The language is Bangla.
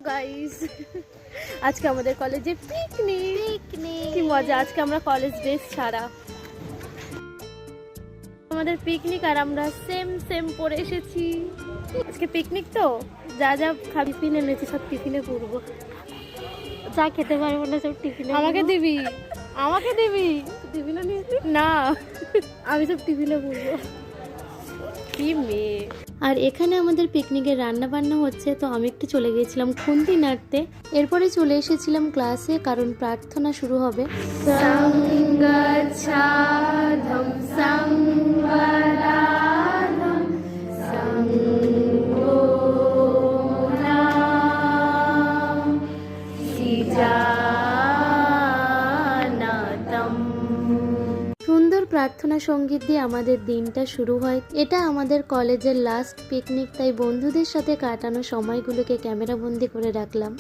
গাইস আজকে আমাদের কলেজে পিকনিক। কি মজা, আজকে আমরা কলেজ ড্রেস ছাড়া আমাদের পিকনিক, আর আমরা সেম সেম পরে এসেছি। আজকে পিকনিক তো যা যা খাবি টিফিনে এনেছি সব টিফিনে পুরবো, যা খেতে পারবো না সব টিফিনে। আমাকে দিবি, আমাকে দিবি। টিফিনে নিয়েছি না, আমি সব টিফিনে পুরবো। কি মেয়ে। আর এখানে আমাদের পিকনিকের রান্না বান্না হচ্ছে, তো আমি একটু চলে গিয়েছিলাম খুন্তি নাড়তে। এরপরে চলে এসেছিলাম ক্লাসে, কারণ প্রার্থনা শুরু হবে। সুন্দর প্রার্থনা সঙ্গীত দিয়ে আমাদের দিনটা শুরু হয়। এটা আমাদের কলেজের লাস্ট পিকনিক, তাই বন্ধুদের সাথে কাটানো সময়গুলোকে ক্যামেরাবন্দি করে রাখলাম।